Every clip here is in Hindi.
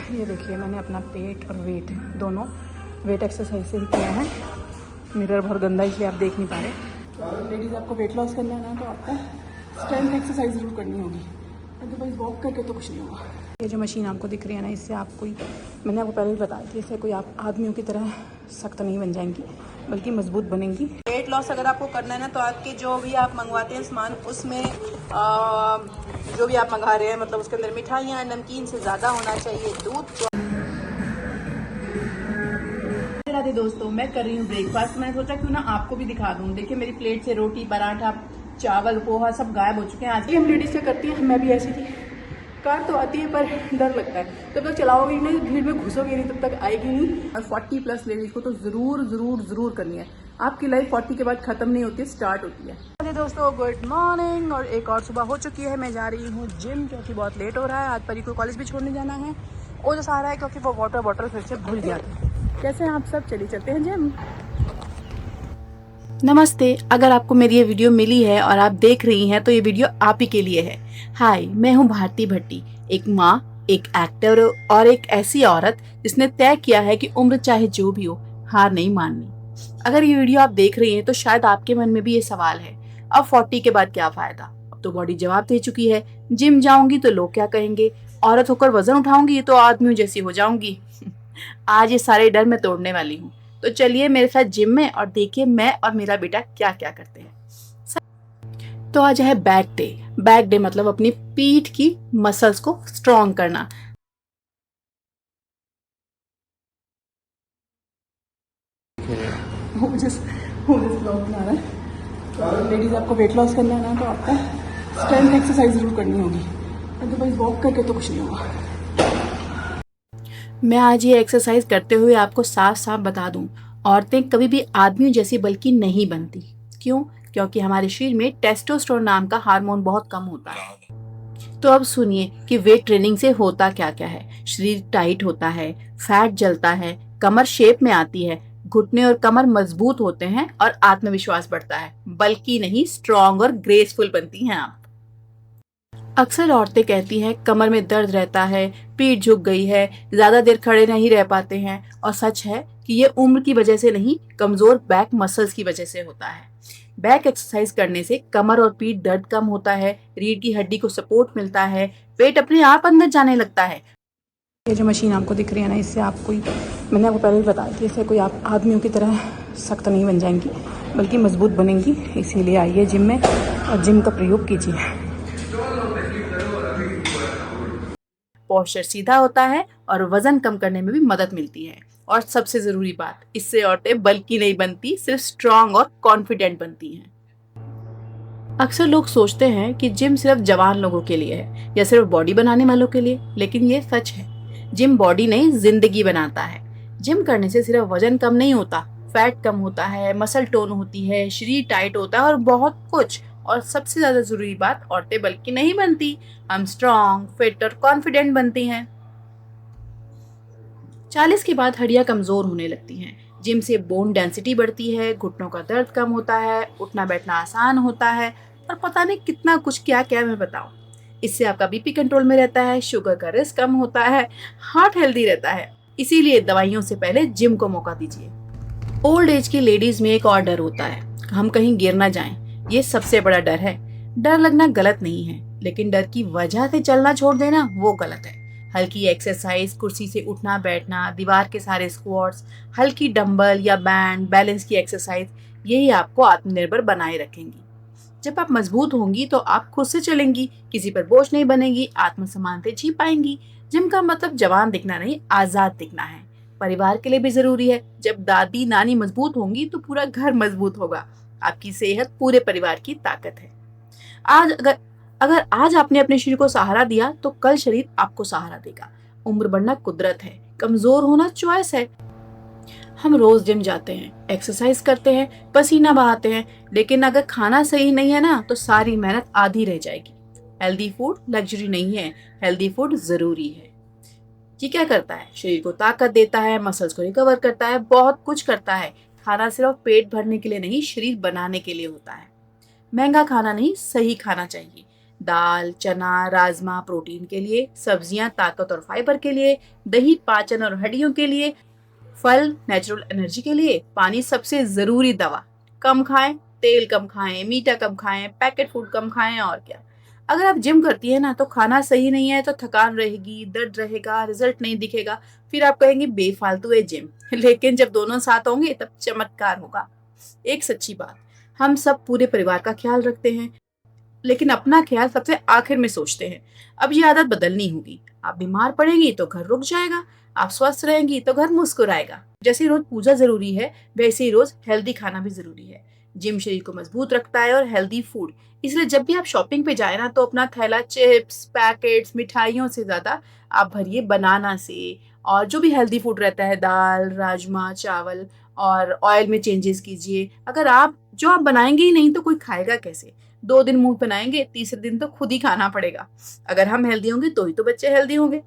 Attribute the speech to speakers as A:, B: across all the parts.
A: ये देखिए मैंने अपना पेट और वेट दोनों वेट एक्सरसाइज से ही किया है। मिरर बहुत गंदा इसलिए आप देख नहीं पा रहे। लेडीज़ आपको वेट लॉस करना है ना तो आपको स्ट्रेंथ एक्सरसाइज ज़रूर करनी होगी, अदरवाइज वॉक करके तो कुछ नहीं होगा। ये जो मशीन आपको दिख रही है ना, इससे आप कोई, मैंने आपको पहले भी बताया था, इससे कोई आप आदमियों की तरह सख्त नहीं बन जाएंगी बल्कि मजबूत बनेंगी। वेट लॉस अगर आपको करना है ना तो आपके जो भी आप मंगवाते हैं सामान उसमें जो भी आप मंगा रहे हैं मतलब उसके अंदर मिठाइयाँ नमकीन से ज़्यादा होना चाहिए, दूध। राधे दोस्तों, मैं कर रही हूँ ब्रेकफास्ट। मैंने सोचा क्यों ना आपको भी दिखा दूँ। देखिए मेरी प्लेट से रोटी पराठा चावल पोहा सब गायब हो चुके हैं। आज भी हम लेडीज़ क्या करती हैं, मैं भी ऐसी थी, कार तो आती है पर डर लगता है। जब तक चलाओगे नहीं, भीड़ में घुसोगे नहीं, तब तक आएगी नहीं। और 40+ लेडीज को तो जरूर जरूर जरूर करनी है। आपकी लाइफ 40 के बाद खत्म नहीं होती है, स्टार्ट होती है। अरे दोस्तों गुड मॉर्निंग। और एक और सुबह हो चुकी है। मैं जा रही हूँ जिम क्योंकि बहुत लेट हो रहा है। आज परी को कॉलेज भी छोड़ने जाना है। ओजस आ रहा है क्योंकि वो वाटर बॉटल फिर से भूल गया था। कैसे हैं आप सब? चलिए चलते हैं जिम। नमस्ते। अगर आपको मेरी ये वीडियो मिली है और आप देख रही हैं तो ये वीडियो आप ही के लिए है। हाय, मैं हूँ भारती भट्टी, एक माँ, एक एक्टर और एक ऐसी औरत जिसने तय किया है कि उम्र चाहे जो भी हो, हार नहीं माननी। अगर ये वीडियो आप देख रही हैं तो शायद आपके मन में भी ये सवाल है, अब 40 के बाद क्या फायदा? अब तो बॉडी जवाब दे चुकी है। जिम जाऊंगी तो लोग क्या कहेंगे? औरत होकर वजन उठाऊंगी तो आदमियों जैसी हो जाऊंगी। आज ये सारे डर मैं तोड़ने वाली हूँ। तो चलिए मेरे साथ जिम में और देखिए मैं और मेरा बेटा क्या क्या करते हैं। तो आज है बैक डे। बैक डे मतलब अपनी पीठ की मसल्स को स्ट्रॉन्ग करना। मुझे ब्लॉग बना रहा है। तो लेडीज आपको वेट लॉस करना है ना तो आपको स्ट्रेंथ एक्सरसाइज जरूर करनी होगी, अदरवाइज वॉक करके तो कुछ नहीं होगा। मैं आज ये एक्सरसाइज करते हुए आपको साफ साफ बता दूं, औरतें कभी भी आदमियों जैसी बल्कि नहीं बनती। क्यों? क्योंकि हमारे शरीर में टेस्टोस्टेरोन नाम का हार्मोन बहुत कम होता है। तो अब सुनिए कि वेट ट्रेनिंग से होता क्या क्या है। शरीर टाइट होता है, फैट जलता है, कमर शेप में आती है, घुटने और कमर मजबूत होते हैं और आत्मविश्वास बढ़ता है, बल्कि नहीं स्ट्रॉन्ग और ग्रेसफुल बनती हैं आप। अक्सर औरतें कहती हैं कमर में दर्द रहता है, पीठ झुक गई है, ज्यादा देर खड़े नहीं रह पाते हैं। और सच है कि ये उम्र की वजह से नहीं, कमजोर बैक मसल्स की वजह से होता है। बैक एक्सरसाइज करने से कमर और पीठ दर्द कम होता है, रीढ़ की हड्डी को सपोर्ट मिलता है, पेट अपने आप अंदर जाने लगता है। ये जो मशीन आपको दिख रही है ना, इससे आप कोई, मैंने आपको पहले भी बताया था, इससे कोई आप आदमियों की तरह सख्त नहीं बन जाएंगी बल्कि मजबूत बनेंगी। इसीलिए आइए जिम में और जिम का प्रयोग कीजिए। पोस्चर सीधा होता है और वजन कम करने में भी मदद मिलती है। और सबसे जरूरी बात, इससे औरतें बल्कि नहीं बनती, सिर्फ स्ट्रांग और कॉन्फिडेंट बनती हैं। अक्सर लोग सोचते हैं कि जिम सिर्फ जवान लोगों के लिए है या सिर्फ बॉडी बनाने वालों के लिए, लेकिन ये सच है। जिम बॉडी नहीं, जिंदगी बनाता है। जिम करने से सिर्फ वजन कम नहीं होता, फैट कम होता है, मसल टोन होती है, शरीर टाइट होता है और बहुत कुछ। और सबसे ज्यादा जरूरी बात, औरतें बल्कि नहीं बनती, हम स्ट्रॉन्ग, फिट और कॉन्फिडेंट बनती हैं। 40 के बाद हड्डियां कमजोर होने लगती हैं। जिम से बोन डेंसिटी बढ़ती है, घुटनों का दर्द कम होता है, उठना बैठना आसान होता है और पता नहीं कितना कुछ क्या क्या मैं बताऊं। इससे आपका बीपी कंट्रोल में रहता है, शुगर का रिस्क कम होता है, हार्ट हेल्दी रहता है। इसीलिए दवाइयों से पहले जिम को मौका दीजिए। ओल्ड एज की लेडीज में एक और डर होता है, हम कहीं गिर ना जाएं। ये सबसे बड़ा डर है। डर लगना गलत नहीं है, लेकिन डर की वजह से चलना छोड़ देना वो गलत है। हल्की एक्सरसाइज, कुर्सी से उठना बैठना, दीवार के सारे स्क्वाट्स, हल्की डंबल या बैंड, बैलेंस की एक्सरसाइज, यही आपको आत्मनिर्भर बनाए रखेंगी। जब आप मजबूत होंगी तो आप खुद से चलेंगी, किसी पर बोझ नहीं बनेगी, आत्मसम्मान से जी पाएंगी। जिम का मतलब जवान दिखना नहीं, आजाद दिखना है। परिवार के लिए भी जरूरी है। जब दादी नानी मजबूत होंगी तो पूरा घर मजबूत होगा। आपकी सेहत पूरे परिवार की ताकत है। आज अगर अगर आज आपने अपने शरीर को सहारा दिया तो कल शरीर आपको सहारा देगा। उम्र बढ़ना कुदरत है, कमजोर होना चॉइस है। हम रोज जिम जाते हैं, एक्सरसाइज करते हैं, पसीना बहाते हैं, लेकिन अगर खाना सही नहीं है ना तो सारी मेहनत आधी रह जाएगी। हेल्दी फूड लग्जरी नहीं है, हेल्दी फूड जरूरी है। ये क्या करता है? शरीर को ताकत देता है, मसल्स को रिकवर करता है, बहुत कुछ करता है। खाना सिर्फ पेट भरने के लिए नहीं, शरीर बनाने के लिए होता है। महंगा खाना नहीं, सही खाना चाहिए। दाल, चना, राजमा प्रोटीन के लिए, सब्जियां ताकत और फाइबर के लिए, दही पाचन और हड्डियों के लिए, फल नेचुरल एनर्जी के लिए, पानी सबसे जरूरी दवा। कम खाएं, तेल कम खाएं, मीठा कम खाएं, पैकेट फूड कम खाएं और क्या। अगर आप जिम करती है ना तो खाना सही नहीं है तो थकान रहेगी, दर्द रहेगा, रिजल्ट नहीं दिखेगा, फिर आप कहेंगे बेफालतू है जिम। लेकिन जब दोनों साथ होंगे तब चमत्कार होगा। एक सच्ची बात, हम सब पूरे परिवार का ख्याल रखते हैं लेकिन अपना ख्याल सबसे आखिर में सोचते हैं। अब ये आदत बदलनी होगी। आप बीमार पड़ेंगी तो घर रुक जाएगा, आप स्वस्थ रहेंगी तो घर मुस्कुराएगा। जैसे रोज पूजा जरूरी है वैसे ही रोज हेल्दी खाना भी जरूरी है। जिम शरीर को मजबूत रखता है और हेल्दी फूड, इसलिए जब भी आप शॉपिंग पे जाए ना तो अपना थैला चिप्स, पैकेट्स, मिठाइयों से ज्यादा आप भरिए बनाना से। और जो भी हेल्दी फूड रहता है, दाल, राजमा, चावल, और ऑयल में चेंजेस कीजिए। अगर आप जो आप बनाएंगे ही नहीं तो कोई खाएगा कैसे? 2 दिन मुंह बनाएंगे, तीसरे दिन तो खुद ही खाना पड़ेगा। अगर हम हेल्दी होंगे तो ही तो बच्चे हेल्दी होंगे।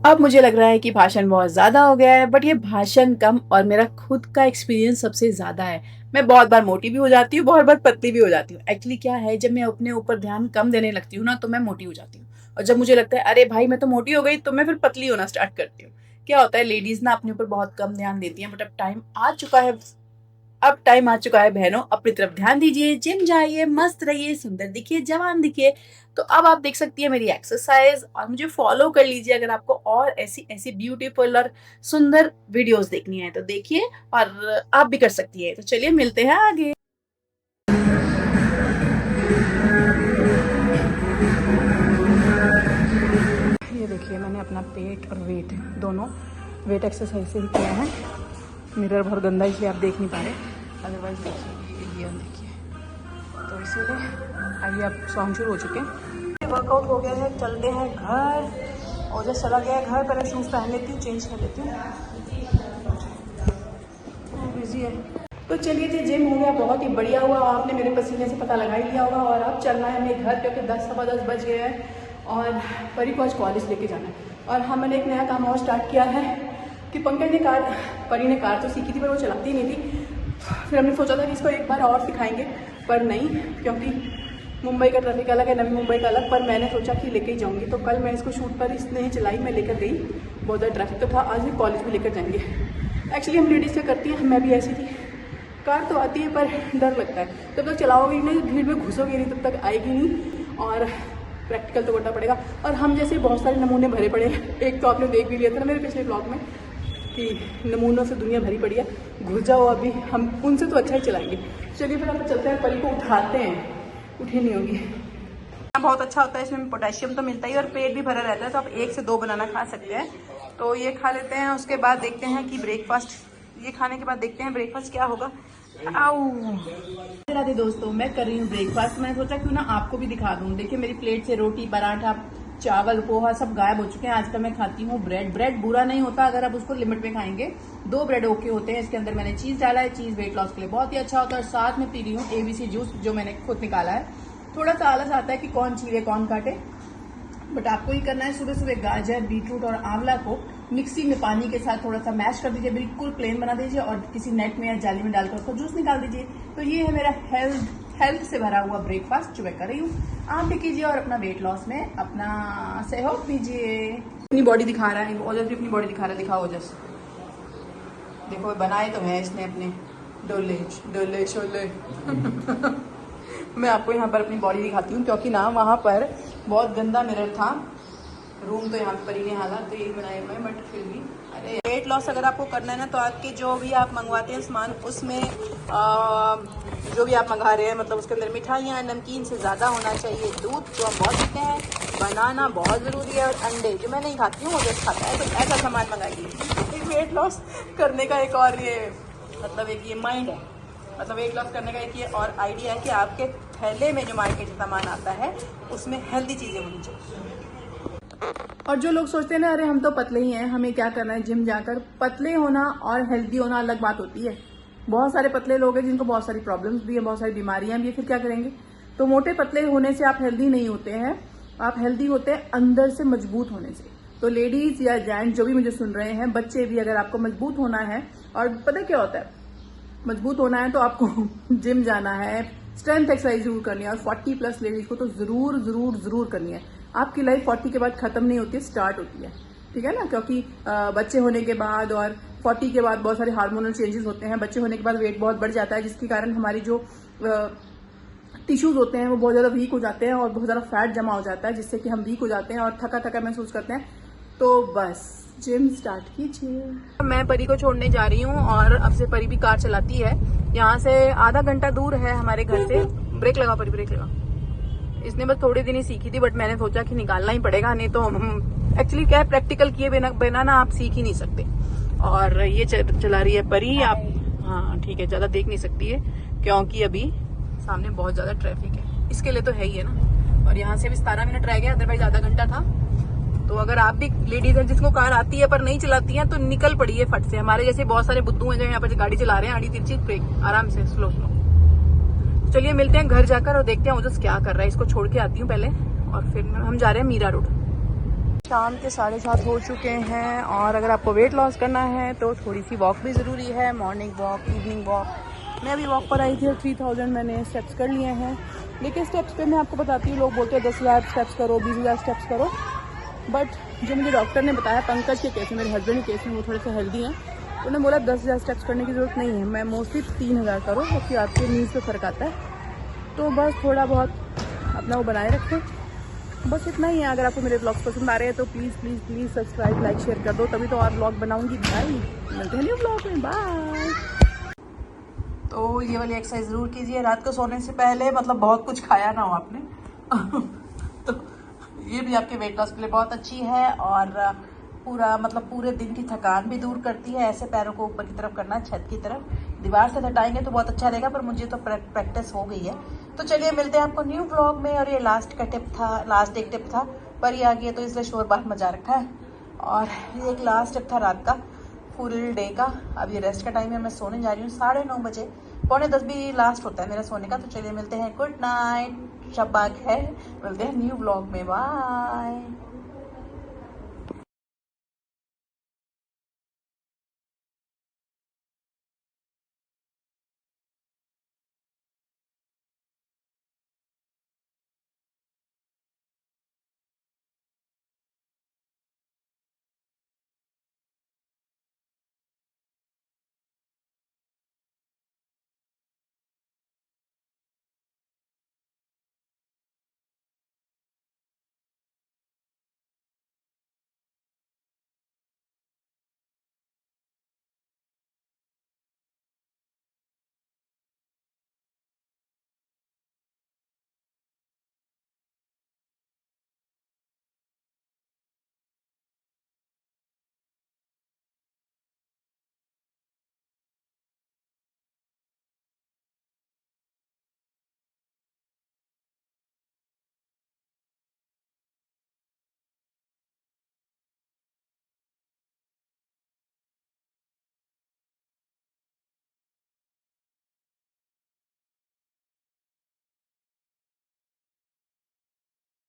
A: अब मुझे लग रहा है कि भाषण बहुत ज्यादा हो गया है, बट ये भाषण कम और मेरा खुद का एक्सपीरियंस सबसे ज्यादा है। मैं बहुत बार मोटी भी हो जाती हूँ, बहुत बार पतली भी हो जाती हूँ। एक्चुअली क्या है, जब मैं अपने ऊपर ध्यान कम देने लगती हूँ ना तो मैं मोटी हो जाती हूँ, और जब मुझे लगता है अरे भाई मैं तो मोटी हो गई तो मैं फिर पतली होना स्टार्ट करती हूँ। क्या होता है, लेडीज ना अपने ऊपर बहुत कम ध्यान देती हैं, बट अब टाइम आ चुका है बहनों, अपनी तरफ ध्यान दीजिए, जिम जाइए, मस्त रहिए, सुंदर दिखिए, जवान दिखिए। तो अब आप देख सकती है मेरी एक्सरसाइज, और मुझे फॉलो कर लीजिए अगर आपको और ऐसी ऐसी ब्यूटीफुल और सुंदर वीडियोस देखनी है तो देखिए, और आप भी कर सकती है। तो चलिए मिलते हैं आगे। ये देखिए मैंने अपना पेट और वेट दोनों वेट एक्सरसाइज से ही किया है। मिरर बहुत गंदा इसलिए आप देख नहीं पा रहे, अदरवाइज देखिए, ये देखिए। तो इसीलिए आइए आप सॉन्ग शुरू हो चुके हैं, वर्कआउट हो गया है, चलते हैं घर। और जब चला गया है घर, पहले शूज़ पहन लेती हूँ, चेंज कर लेती हूँ, बिजी है। तो चलिए जी, जिम हो गया, बहुत ही बढ़िया हुआ। आपने मेरे पसीने से पता लगा ही लिया होगा। और अब चलना है हमें घर, क्योंकि 10 सवा 10 बज गए हैं और परी को आज कॉलेज लेके जाना है। और हाँ, मैंने एक नया काम और स्टार्ट किया है कि परी ने कार तो सीखी थी पर वो चलाती नहीं थी। फिर हमने सोचा था कि इसको एक बार और सिखाएंगे, पर नहीं, क्योंकि मुंबई का ट्रैफिक अलग है, नवी मुंबई का अलग। पर मैंने सोचा कि लेके ही जाऊँगी। तो कल मैं इसको शूट पर इसने ही चलाई, मैं लेकर गई, बहुत ज़्यादा ट्रैफिक तो था। आज भी कॉलेज भी लेकर जाएंगे। एक्चुअली हम लेडीज़ क्या करती हैं, मैं भी ऐसी थी, कार तो आती है पर डर लगता है। जब तक चलाओगे नहीं, भीड़ में घुसोगे नहीं, तब तक आएगी नहीं, और प्रैक्टिकल तो करना पड़ेगा। और हम जैसे बहुत सारे नमूने भरे पड़े हैं। एक तो आपने देख भी लिया था ना मेरे पिछले ब्लॉग में कि नमूनों से दुनिया भरी पड़ी है, घुस जाओ अभी, हम उनसे तो अच्छा ही चलाएंगे। चलिए फिर आप चलते हैं, परी को उठाते हैं, उठी नहीं होगी। बहुत अच्छा होता है, इसमें पोटेशियम तो मिलता ही और पेट भी भरा रहता है, तो आप 1 से 2 बनाना खा सकते हैं। तो ये खा लेते हैं, उसके बाद देखते हैं कि ब्रेकफास्ट, ये खाने के बाद देखते हैं ब्रेकफास्ट क्या होगा। राधे दोस्तों, मैं कर रही हूँ ब्रेकफास्ट। मैंने सोचा क्यों ना आपको भी दिखा दूँ। देखिए मेरी प्लेट से रोटी, पराठा, चावल, पोहा सब गायब हो चुके हैं। आजकल मैं खाती हूँ ब्रेड बुरा नहीं होता अगर आप उसको लिमिट में खाएंगे। 2 ब्रेड ओके होते हैं। इसके अंदर मैंने चीज डाला है, चीज वेट लॉस के लिए बहुत ही अच्छा होता है। और साथ में पी रही हूँ ABC जूस, जो मैंने खुद निकाला है। थोड़ा सा आलस आता है कि कौन चीरे कौन काटे, बट आपको ही करना है। सुबह सुबह गाजर, बीटरूट और आंवला को मिक्सी में पानी के साथ थोड़ा सा मैश कर दीजिए, बिल्कुल प्लेन बना दीजिए, और किसी नेट में या जाली में डालकर उसको जूस निकाल दीजिए। तो ये है मेरा हेल्थ से भरा हुआ ब्रेकफास्ट जो मैं कर रही हूँ। आप भी कीजिए और अपना वेट लॉस में अपना सहयोग दीजिए। अपनी बॉडी दिखा रहा है, ओजस भी अपनी बॉडी दिखा रहा है। दिखाओ ओजस, देखो बनाए तो है इसने अपने डोले शोले। मैं आपको यहाँ पर अपनी बॉडी दिखाती हूँ, क्योंकि ना वहाँ पर बहुत गंदा मिरर था। रूम तो यहाँ पर ही नहीं हालात तो यही बनाए हुए हैं, बट फिर भी अरे वेट लॉस अगर आपको करना है ना, तो आपके जो भी आप मंगवाते हैं सामान, उसमें जो भी आप मंगा रहे हैं, मतलब उसके अंदर मिठाइयाँ, नमकीन से ज़्यादा होना चाहिए। दूध जो हम बहुत पीते हैं, बनाना बहुत ज़रूरी है, और अंडे जो मैं नहीं खाती हूँ वो जस्ट खाता है। तो ऐसा सामान मंगाइए। एक वेट लॉस करने का एक और ये मतलब एक ये माइंड है, मतलब वेट लॉस करने का एक ये और आइडिया है कि आपके थैले में जो मार्केट से सामान आता है उसमें हेल्दी चीज़ें होनी चाहिए। और जो लोग सोचते हैं ना अरे हम तो पतले ही हैं, हमें क्या करना है जिम जाकर, पतले होना और हेल्दी होना अलग बात होती है। बहुत सारे पतले लोग हैं जिनको बहुत सारी प्रॉब्लम्स भी है, बहुत सारी बीमारियां भी है, फिर क्या करेंगे? तो मोटे पतले होने से आप हेल्दी नहीं होते हैं, आप हेल्दी होते हैं अंदर से मजबूत होने से। तो लेडीज या जेंट्स जो भी मुझे सुन रहे हैं, बच्चे भी, अगर आपको मजबूत होना है, और पता क्या होता है, मजबूत होना है तो आपको जिम जाना है, स्ट्रेंथ एक्सरसाइज जरूर करनी है, और 40+ लेडीज को तो जरूर जरूर जरूर करनी है। आपकी लाइफ 40 के बाद खत्म नहीं होती है, स्टार्ट होती है, ठीक है ना। क्योंकि बच्चे होने के बाद और 40 के बाद बहुत सारे हार्मोनल चेंजेस होते हैं। बच्चे होने के बाद वेट बहुत बढ़ जाता है, जिसके कारण हमारी जो टिश्यूज होते हैं वो बहुत ज़्यादा वीक हो जाते हैं और बहुत ज़्यादा फैट जमा हो जाता है, जिससे कि हम वीक हो जाते हैं और थका थका महसूस करते हैं। तो बस जिम स्टार्ट कीजिए। मैं परी को छोड़ने जा रही हूँ और अब से परी भी कार चलाती है। यहाँ से आधा घंटा दूर है हमारे घर से। ब्रेक लगा परी, ब्रेक लगा। इसने बस थोड़े दिन ही सीखी थी, बट मैंने सोचा कि निकालना ही पड़ेगा, नहीं तो एक्चुअली क्या है, प्रैक्टिकल किए बिना ना आप सीख ही नहीं सकते। और ये चला रही है परी। आप हाँ ठीक है, ज़्यादा देख नहीं सकती है क्योंकि अभी सामने बहुत ज़्यादा ट्रैफिक है, इसके लिए तो है ही है ना। और यहाँ से भी 17 मिनट रह गए, अदरवाइज आधा घंटा था। तो अगर आप भी लेडीज हैं जिसको कार आती है पर नहीं चलाती हैं, तो निकल पड़िए फट से। हमारे जैसे बहुत सारे बुद्धू हैं जो यहाँ पर गाड़ी चला रहे हैं आड़ी तिरछी, ब्रेक आराम से, स्लो स्लो। चलिए मिलते हैं घर जाकर और देखते हैं ओजस क्या कर रहा है। इसको छोड़ के आती हूँ पहले और फिर हम जा रहे हैं मीरा रोड। शाम के 7:30 हो चुके हैं और अगर आपको वेट लॉस करना है तो थोड़ी सी वॉक भी ज़रूरी है, मॉर्निंग वॉक, इवनिंग वॉक। मैं अभी वॉक पर आई थी और 3000 मैंने स्टेप्स कर लिए हैं। लेकिन स्टेप्स पे मैं आपको बताती हूँ, लोग बोलते हैं 10,000 स्टेप्स करो, 20,000 स्टेप्स करो, बट जो मुझे डॉक्टर ने बताया, पंकज के केस में, मेरे हस्बैंड के केस में, वो थोड़े से हेल्दी हैं, तो उन्होंने बोला 10,000 स्टेप्स करने की ज़रूरत नहीं है। मैं मोस्टली 3,000 करो, क्योंकि आपके नीज पे फ़र्क आता है। तो बस थोड़ा बहुत अपना वो बनाए रखें, बस इतना ही है। अगर आपको मेरे ब्लॉग्स पसंद आ रहे हैं तो please please please subscribe, like, share कर दो, तभी तो और ब्लॉग बनाऊंगी। बाय, मिलते हैं न्यू ब्लॉग में, बाय। तो ये वाली एक्सरसाइज ज़रूर कीजिए रात को सोने से पहले, मतलब बहुत कुछ खाया ना हो आपने। तो ये भी आपके वेट लॉस के लिए बहुत अच्छी है और पूरे दिन की थकान भी दूर करती है। ऐसे पैरों को ऊपर की तरफ करना, छत की तरफ, दीवार से हटाएंगे तो बहुत अच्छा रहेगा, पर मुझे तो प्रैक्टिस हो गई है। तो चलिए मिलते हैं आपको न्यू ब्लॉग में। और ये लास्ट एक टिप था, पर ये आ गया तो इसलिए शोर बात मचा रखा है। और ये एक लास्ट टिप था रात का, फुल डे का। अब ये रेस्ट का टाइम है, मैं सोने जा रही हूँ 9:30 बजे। 9:45 भी लास्ट होता है मेरा सोने का। तो चलिए मिलते हैं, गुड नाइट, शब्बा खैर, मिलते हैं न्यू ब्लॉग में, बाय।